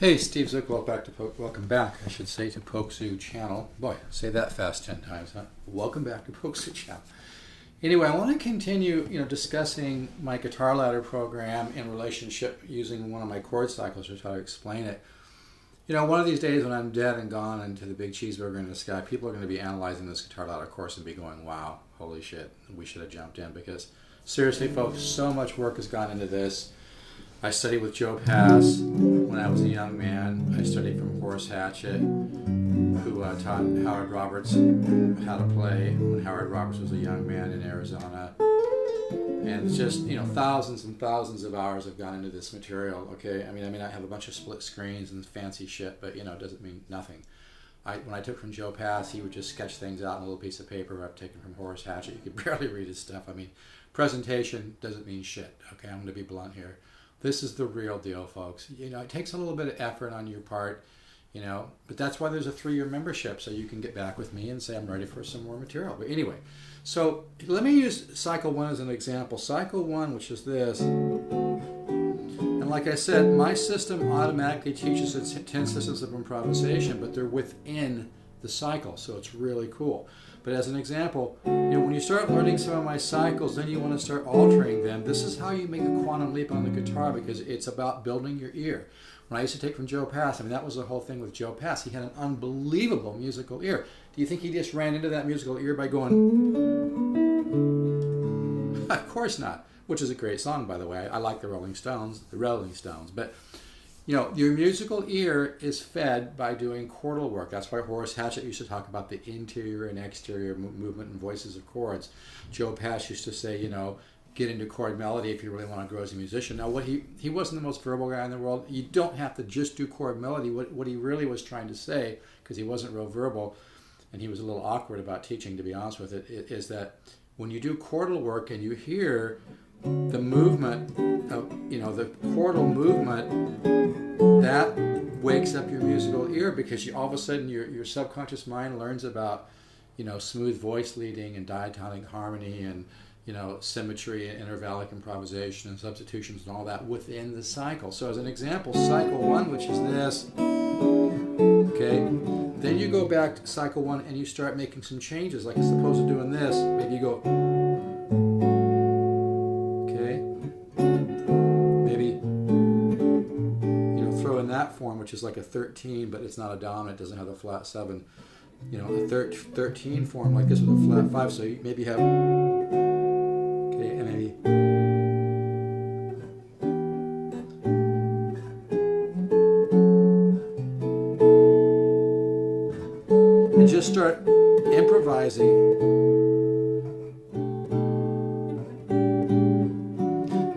Hey, Steve Zook, welcome back, I should say, to Pokesoo channel. Boy, say that fast 10 times, huh? Welcome back to Pokesoo channel. Anyway, I want to continue, discussing my guitar ladder program in relationship using one of my chord cycles to try to explain it. One of these days when I'm dead and gone into the big cheeseburger in the sky, people are going to be analyzing this guitar ladder course and be going, wow, holy shit, we should have jumped in, because seriously, folks, so much work has gone into this. I studied with Joe Pass when I was a young man. I studied from Horace Hatchett, who taught Howard Roberts how to play when Howard Roberts was a young man in Arizona. And it's just, thousands and thousands of hours have gone into this material, okay? I may not have a bunch of split screens and fancy shit, but, it doesn't mean nothing. When I took from Joe Pass, he would just sketch things out on a little piece of paper. I've taken from Horace Hatchett. You could barely read his stuff. Presentation doesn't mean shit, okay? I'm going to be blunt here. This is the real deal, folks. It takes a little bit of effort on your part, but that's why there's a 3-year membership, so you can get back with me and say, I'm ready for some more material. But anyway, so let me use cycle 1 as an example. Cycle 1, which is this, and like I said, my system automatically teaches its 10 systems of improvisation, but they're within the cycle, so it's really cool. But as an example, when you start learning some of my cycles, then you want to start altering them. This is how you make a quantum leap on the guitar, because it's about building your ear. When I used to take from Joe Pass, that was the whole thing with Joe Pass. He had an unbelievable musical ear. Do you think he just ran into that musical ear by going? Of course not, which is a great song, by the way. I like the Rolling Stones, but your musical ear is fed by doing chordal work. That's why Horace Hatchett used to talk about the interior and exterior movement and voices of chords. Joe Pass used to say, get into chord melody if you really want to grow as a musician. Now, he wasn't the most verbal guy in the world. You don't have to just do chord melody. What he really was trying to say, because he wasn't real verbal, and he was a little awkward about teaching, to be honest with it, is that when you do chordal work and you hear the movement, the chordal movement, that wakes up your musical ear, because all of a sudden your subconscious mind learns about, smooth voice leading and diatonic harmony and, symmetry and intervallic improvisation and substitutions and all that within the cycle. So as an example, cycle 1, which is this, okay, then you go back to cycle 1 and you start making some changes, like as opposed to doing this, maybe you go, that form, which is like a 13, but it's not a dominant, doesn't have a flat 7, a 13 form like this with a flat 5, so you maybe have, okay, and maybe, and just start improvising.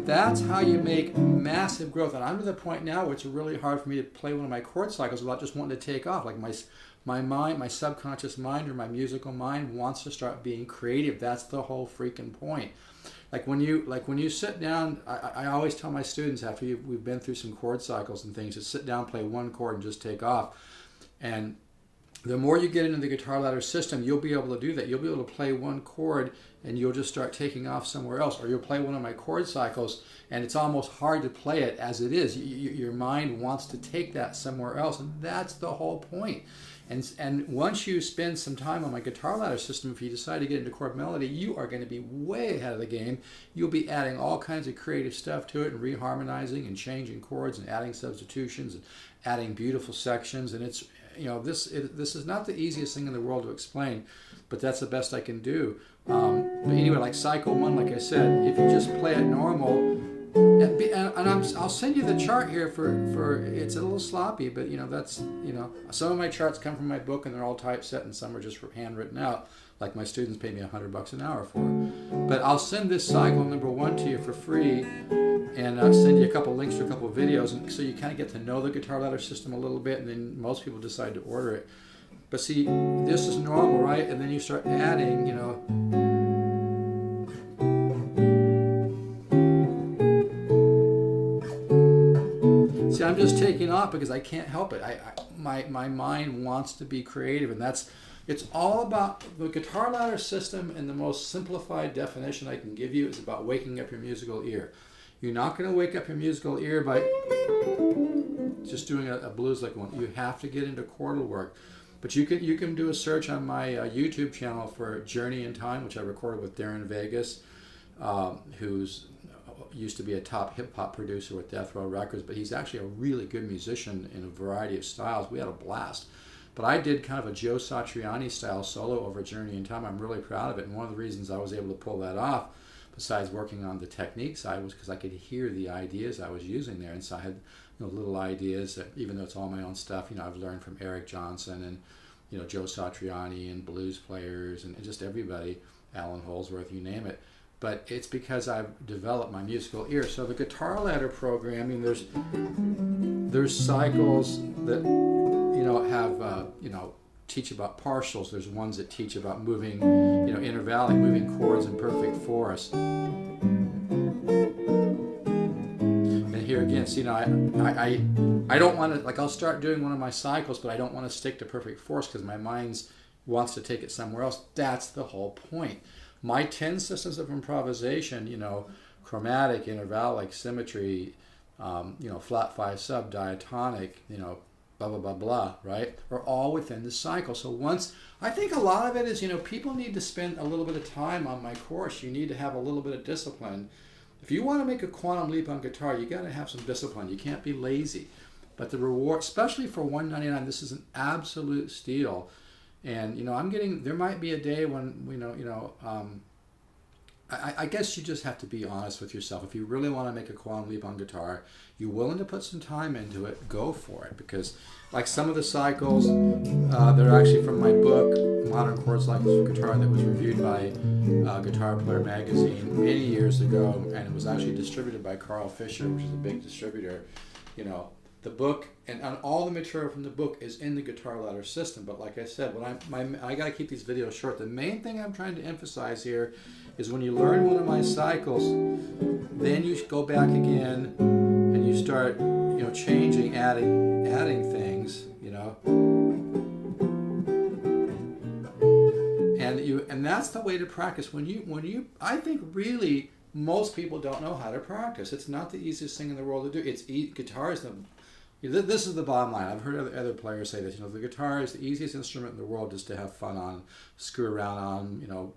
That's how you make massive growth. And I'm to the point now where it's really hard for me to play one of my chord cycles without just wanting to take off. Like my mind, my subconscious mind, or my musical mind wants to start being creative. That's the whole freaking point. Like when you sit down, I always tell my students after we've been through some chord cycles and things, to sit down, play one chord, and just take off. And the more you get into the guitar ladder system, you'll be able to do that. You'll be able to play one chord and you'll just start taking off somewhere else. Or you'll play one of my chord cycles and it's almost hard to play it as it is. Your mind wants to take that somewhere else, and that's the whole point. And once you spend some time on my guitar ladder system, if you decide to get into chord melody, you are going to be way ahead of the game. You'll be adding all kinds of creative stuff to it and reharmonizing and changing chords and adding substitutions and adding beautiful sections. And it's, this is not the easiest thing in the world to explain, but that's the best I can do. But anyway, like cycle 1, like I said, if you just play it normal, I'll send you the chart here for it's a little sloppy, but that's, some of my charts come from my book and they're all typeset and some are just handwritten out, like my students pay me $100 an hour for. But I'll send this cycle number 1 to you for free, and I'll send you a couple links to a couple of videos, and so you kind of get to know the guitar ladder system a little bit, and then most people decide to order it. But see, this is normal, right? And then you start adding, See, I'm just taking off because I can't help it. My mind wants to be creative, and it's all about the guitar ladder system. And the most simplified definition I can give you is about waking up your musical ear. You're not going to wake up your musical ear by just doing a blues like one. You have to get into chordal work. But you can do a search on my YouTube channel for Journey in Time, which I recorded with Darren Vegas, who's used to be a top hip-hop producer with Death Row Records, but he's actually a really good musician in a variety of styles. We had a blast. But I did kind of a Joe Satriani style solo over Journey in Time. I'm really proud of it, and one of the reasons I was able to pull that off, besides working on the technique side, was because I could hear the ideas I was using there. And so I had little ideas that, even though it's all my own stuff, I've learned from Eric Johnson and Joe Satriani and blues players and just everybody, Alan Holsworth, you name it. But it's because I've developed my musical ear. So the guitar ladder programming, there's cycles that have teach about partials. There's ones that teach about moving, intervalling, moving chords in perfect fourths. And here again, see, I don't want to, like, I'll start doing one of my cycles, but I don't want to stick to perfect fourths because my mind wants to take it somewhere else. That's the whole point. My 10 systems of improvisation, chromatic, intervallic, symmetry, flat 5 sub, diatonic, blah, blah, blah, blah, right, are all within the cycle. So I think a lot of it is, people need to spend a little bit of time on my course. You need to have a little bit of discipline. If you want to make a quantum leap on guitar, you got to have some discipline. You can't be lazy. But the reward, especially for $199, this is an absolute steal. And, there might be a day when, I guess you just have to be honest with yourself. If you really want to make a quantum leap on guitar, you're willing to put some time into it, go for it. Because like some of the cycles, they're actually from my book, Modern Chord Cycles for Guitar, that was reviewed by Guitar Player magazine many years ago, and it was actually distributed by Carl Fisher, which is a big distributor. The book and all the material from the book is in the Guitar Ladder system. But like I said, I got to keep these videos short. The main thing I'm trying to emphasize here is when you learn one of my cycles, then you go back again and you start, changing, adding things, and that's the way to practice. I think really most people don't know how to practice. It's not the easiest thing in the world to do. Guitar is this is the bottom line. I've heard other players say this. The guitar is the easiest instrument in the world just to have fun on, screw around on,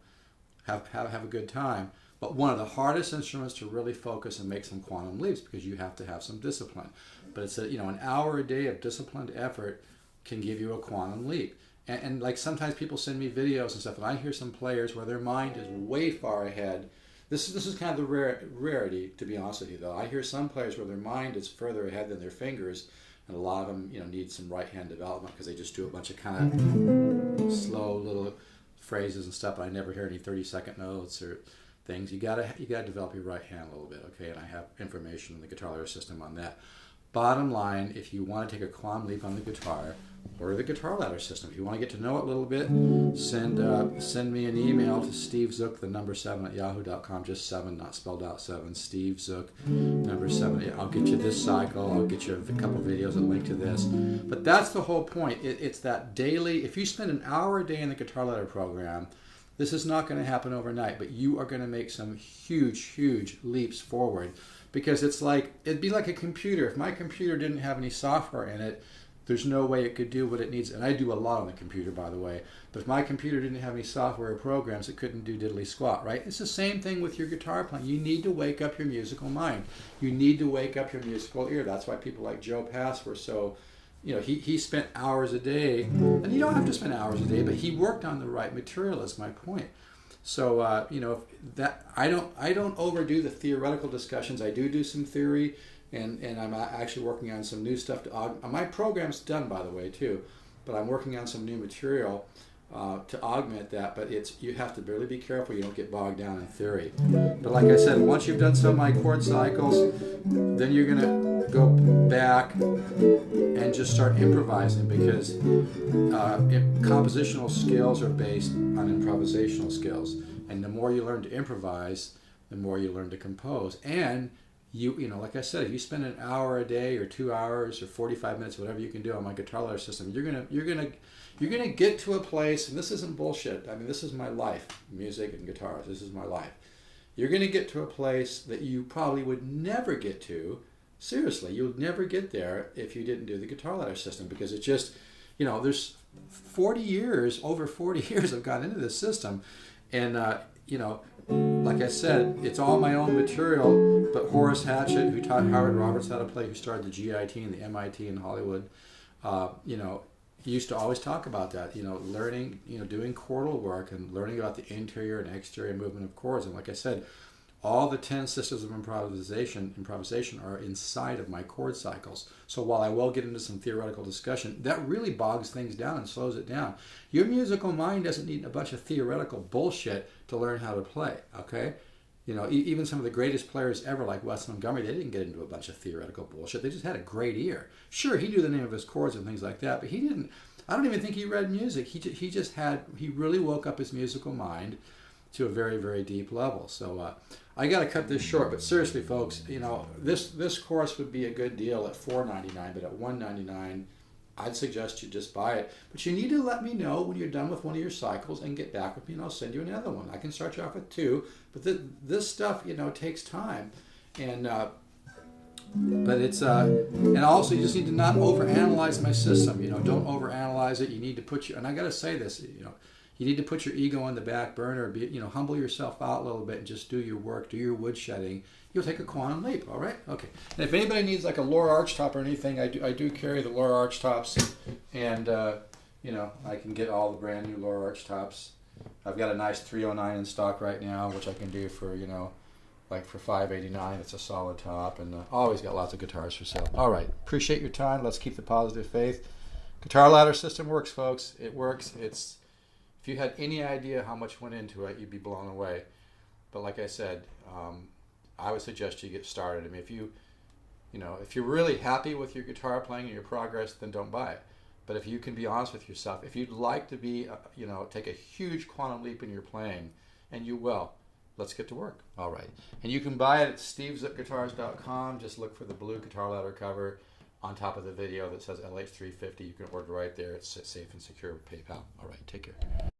have a good time. But one of the hardest instruments to really focus and make some quantum leaps, because you have to have some discipline. But it's an hour a day of disciplined effort can give you a quantum leap. And like sometimes people send me videos and stuff, and I hear some players where their mind is way far ahead. This is kind of the rarity, to be honest with you, though. I hear some players where their mind is further ahead than their fingers, and a lot of them, need some right hand development because they just do a bunch of kind of slow little phrases and stuff. But I never hear any 30-second notes or things. You gotta develop your right hand a little bit, okay? And I have information in the Guitar Ladder system on that. Bottom line, if you want to take a quantum leap on the guitar, order the Guitar Ladder system. If you want to get to know it a little bit, send me an email to Steve Zook, the number 7 at yahoo.com, just 7, not spelled out 7. Steve Zook, number 7. I'll get you this cycle. I'll get you a couple videos that link to this. But that's the whole point. It's that daily. If you spend an hour a day in the Guitar Ladder program, this is not going to happen overnight, but you are going to make some huge, huge leaps forward. Because it'd be like a computer. If my computer didn't have any software in it, there's no way it could do what it needs. And I do a lot on the computer, by the way. But if my computer didn't have any software or programs, it couldn't do diddly squat, right? It's the same thing with your guitar playing. You need to wake up your musical mind. You need to wake up your musical ear. That's why people like Joe Pass were so, he spent hours a day. And you don't have to spend hours a day, but he worked on the right material, is my point. So that I don't overdo the theoretical discussions. I do some theory, and I'm actually working on some new stuff to augment. My program's done, by the way, too, but I'm working on some new material to augment that. But you have to really be careful you don't get bogged down in theory. But like I said, once you've done some of my chord cycles, then you're gonna go back and just start improvising, because compositional skills are based on improvisational skills, and the more you learn to improvise, the more you learn to compose. And like I said, if you spend an hour a day or 2 hours or 45 minutes, whatever you can do on my Guitar Ladder system, you're gonna get to a place, and this isn't bullshit. I mean, this is my life, music and guitars. This is my life. You're gonna get to a place that you probably would never get to Seriously, you'll never get there if you didn't do the guitar ladder system, because it just, there's 40 years, over 40 years I've got into this system. And, like I said, it's all my own material, but Horace Hatchett, who taught Howard Roberts how to play, who started the GIT and the MIT in Hollywood, he used to always talk about that, learning, doing chordal work and learning about the interior and exterior movement of chords. And like I said, all the 10 systems of improvisation are inside of my chord cycles. So while I will get into some theoretical discussion, that really bogs things down and slows it down. Your musical mind doesn't need a bunch of theoretical bullshit to learn how to play, okay? Even some of the greatest players ever, like Wes Montgomery, they didn't get into a bunch of theoretical bullshit. They just had a great ear. Sure, he knew the name of his chords and things like that, but he didn't, I don't even think he read music. He really woke up his musical mind to a very, very deep level. So I got to cut this short, but seriously, folks, this course would be a good deal at $4.99, but at $1.99, I'd suggest you just buy it. But you need to let me know when you're done with one of your cycles and get back with me, and I'll send you another one. I can start you off with 2, but this stuff, takes time. And but it's and also you just need to not overanalyze my system. Don't overanalyze it. You need to put and I got to say this, you need to put your ego on the back burner. Humble yourself out a little bit and just do your work, do your woodshedding. You'll take a quantum leap. All right, okay. And if anybody needs like a lower arch top or anything, I do carry the lower arch tops, and I can get all the brand new lower arch tops. I've got a nice 309 in stock right now, which I can do for like for $5.89. It's a solid top, and always got lots of guitars for sale. All right, appreciate your time. Let's keep the positive faith. Guitar ladder system works, folks. It works. If you had any idea how much went into it, you'd be blown away. But like I said, I would suggest you get started. I mean, if you're really happy with your guitar playing and your progress, then don't buy it. But if you can be honest with yourself, if you'd like to be, take a huge quantum leap in your playing, and you will, let's get to work. All right. And you can buy it at stevezookguitars.com. Just look for the blue guitar ladder cover on top of the video that says LH350. You can order right there. It's safe and secure with PayPal. All right. Take care.